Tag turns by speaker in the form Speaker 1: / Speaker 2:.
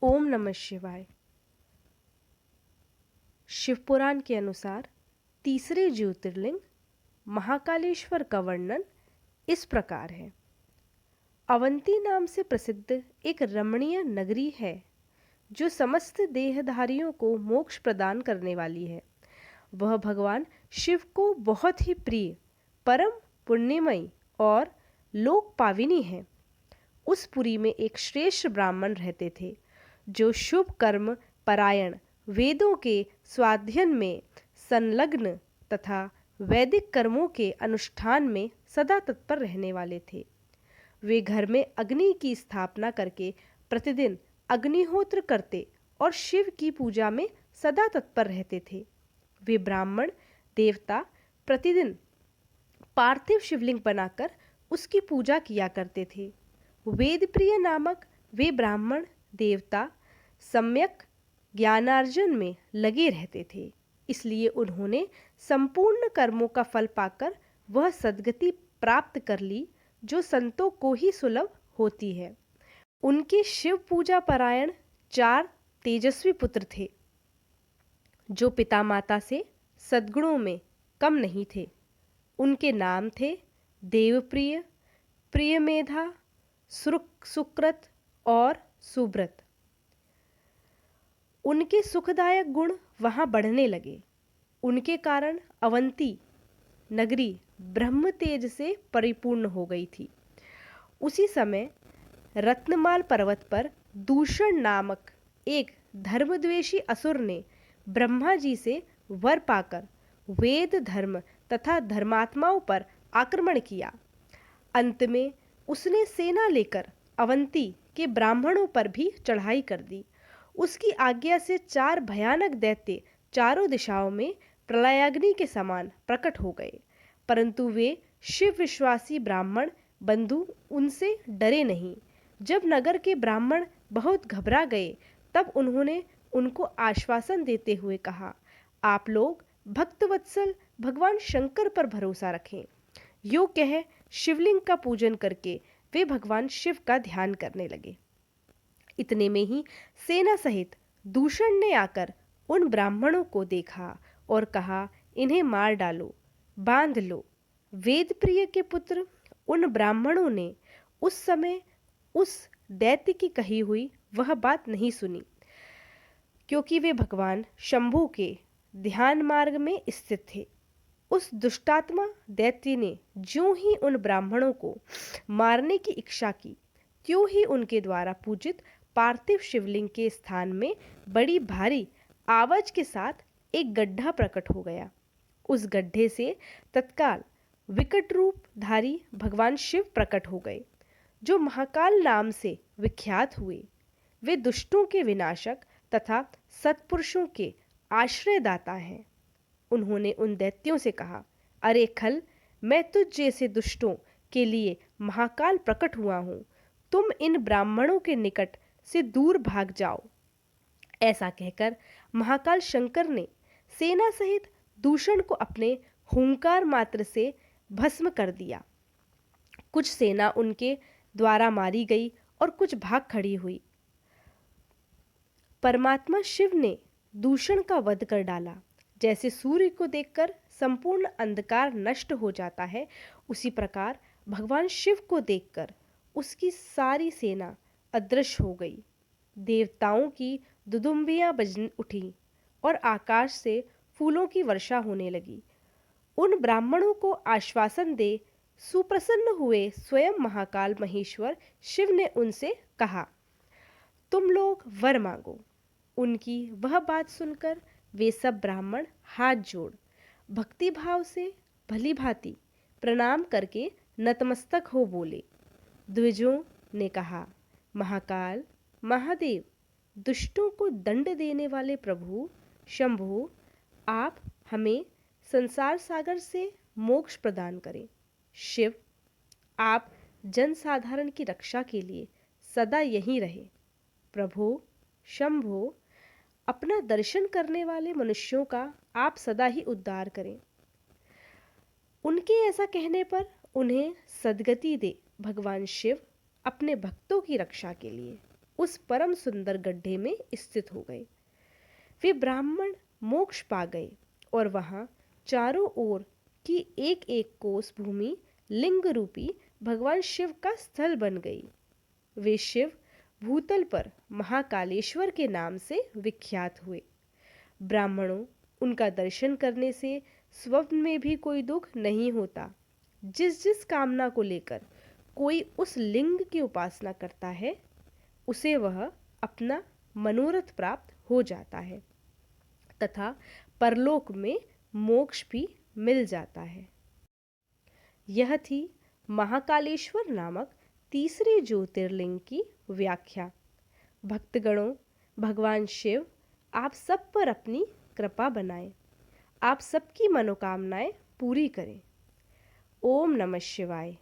Speaker 1: ओम नमः शिवाय। शिवपुराण के अनुसार तीसरे ज्योतिर्लिंग महाकालेश्वर का वर्णन इस प्रकार है। अवंती नाम से प्रसिद्ध एक रमणीय नगरी है जो समस्त देहधारियों को मोक्ष प्रदान करने वाली है। वह भगवान शिव को बहुत ही प्रिय, परम पुण्यमयी और लोक पाविनी है। उस पुरी में एक श्रेष्ठ ब्राह्मण रहते थे जो शुभ कर्म परायण, वेदों के स्वाध्ययन में संलग्न तथा वैदिक कर्मों के अनुष्ठान में सदा तत्पर रहने वाले थे। वे घर में अग्नि की स्थापना करके प्रतिदिन अग्निहोत्र करते और शिव की पूजा में सदा तत्पर रहते थे। वे ब्राह्मण देवता प्रतिदिन पार्थिव शिवलिंग बनाकर उसकी पूजा किया करते थे। वेदप्रिय नामक वे ब्राह्मण देवता सम्यक ज्ञानार्जन में लगे रहते थे, इसलिए उन्होंने संपूर्ण कर्मों का फल पाकर वह सद्गति प्राप्त कर ली जो संतों को ही सुलभ होती है। उनके शिव पूजा परायण 4 तेजस्वी पुत्र थे जो पिता माता से सद्गुणों में कम नहीं थे। उनके नाम थे देवप्रिय, प्रियमेधा, सुकृत और सुब्रत। उनके सुखदायक गुण वहां बढ़ने लगे। उनके कारण अवंती नगरी ब्रह्म तेज से परिपूर्ण हो गई थी। उसी समय रत्नमाल पर्वत पर दूषण नामक एक धर्मद्वेषी असुर ने ब्रह्मा जी से वर पाकर वेद धर्म तथा धर्मात्माओं पर आक्रमण किया। अंत में उसने सेना लेकर अवंती के ब्राह्मणों पर भी चढ़ाई कर दी। उसकी आज्ञा से 4 भयानक दैत्य चारों दिशाओं में प्रलयाग्नि के समान प्रकट हो गए, परंतु वे शिव विश्वासी ब्राह्मण बंधु उनसे डरे नहीं। जब नगर के ब्राह्मण बहुत घबरा गए तब उन्होंने उनको आश्वासन देते हुए कहा, आप लोग भक्तवत्सल भगवान शंकर पर भरोसा रखें। यो कह शिवलिंग का पूजन करके वे भगवान शिव का ध्यान करने लगे। इतने में ही सेना सहित दूषण ने आकर उन ब्राह्मणों को देखा और कहा, इन्हें मार डालो, बांध लो। वेदप्रिय के पुत्र उन ब्राह्मणों ने उस समय उस दैत्य की कही हुई वह बात नहीं सुनी, क्योंकि वे भगवान शंभु के ध्यान मार्ग में स्थित थे। उस दुष्टात्मा दैत्य ने ज्यों ही उन ब्राह्मणों को मारने की इच्छा की, त्यों ही उनके द्वारा पूजित पार्थिव शिवलिंग के स्थान में बड़ी भारी आवाज के साथ एक गड्ढा प्रकट हो गया। उस गड्ढे से तत्काल विकट रूपधारी भगवान शिव प्रकट हो गए, जो महाकाल नाम से विख्यात हुए। वे दुष्टों के विनाशक तथा सत्पुरुषों के आश्रयदाता हैं। उन्होंने उन दैत्यों से कहा, अरे खल, मैं तुझ जैसे दुष्टों के लिए महाकाल प्रकट हुआ हूं। तुम इन ब्राह्मणों के निकट से दूर भाग जाओ। ऐसा कहकर महाकाल शंकर ने सेना सहित दूषण को अपने हुंकार मात्र से भस्म कर दिया। कुछ सेना उनके द्वारा मारी गई और कुछ भाग खड़ी हुई। परमात्मा शिव ने दूषण का वध कर डाला। जैसे सूर्य को देखकर संपूर्ण अंधकार नष्ट हो जाता है, उसी प्रकार भगवान शिव को देखकर उसकी सारी सेना अदृश्य हो गई। देवताओं की दुदुम्बियां बज उठी और आकाश से फूलों की वर्षा होने लगी। उन ब्राह्मणों को आश्वासन दे सुप्रसन्न हुए स्वयं महाकाल महेश्वर शिव ने उनसे कहा, तुम लोग वर मांगो। उनकी वह बात सुनकर वे सब ब्राह्मण हाथ जोड़ भक्ति भाव से भली भांति प्रणाम करके नतमस्तक हो बोले। द्विजों ने कहा, महाकाल महादेव, दुष्टों को दंड देने वाले प्रभु शंभु, आप हमें संसार सागर से मोक्ष प्रदान करें। शिव, आप जनसाधारण की रक्षा के लिए सदा यहीं रहे। प्रभु शंभु, अपना दर्शन करने वाले मनुष्यों का आप सदा ही उद्धार करें। उनके ऐसा कहने पर उन्हें सद्गति दे भगवान शिव अपने भक्तों की रक्षा के लिए उस परम सुंदर गड्ढे में स्थित हो गए। वे ब्राह्मण मोक्ष पा गए और वहां चारों ओर की एक एक कोस भूमि लिंग रूपी भगवान शिव का स्थल बन गई। वे शिव भूतल पर महाकालेश्वर के नाम से विख्यात हुए। ब्राह्मणों, उनका दर्शन करने से स्वप्न में भी कोई दुख नहीं होता। जिस जिस कामना को लेकर कोई उस लिंग की उपासना करता है, उसे वह अपना मनोरथ प्राप्त हो जाता है तथा परलोक में मोक्ष भी मिल जाता है। यह थी महाकालेश्वर नामक तीसरे ज्योतिर्लिंग की व्याख्या। भक्तगणों, भगवान शिव आप सब पर अपनी कृपा बनाएं, आप सबकी मनोकामनाएं पूरी करें। ओम नमः शिवाय।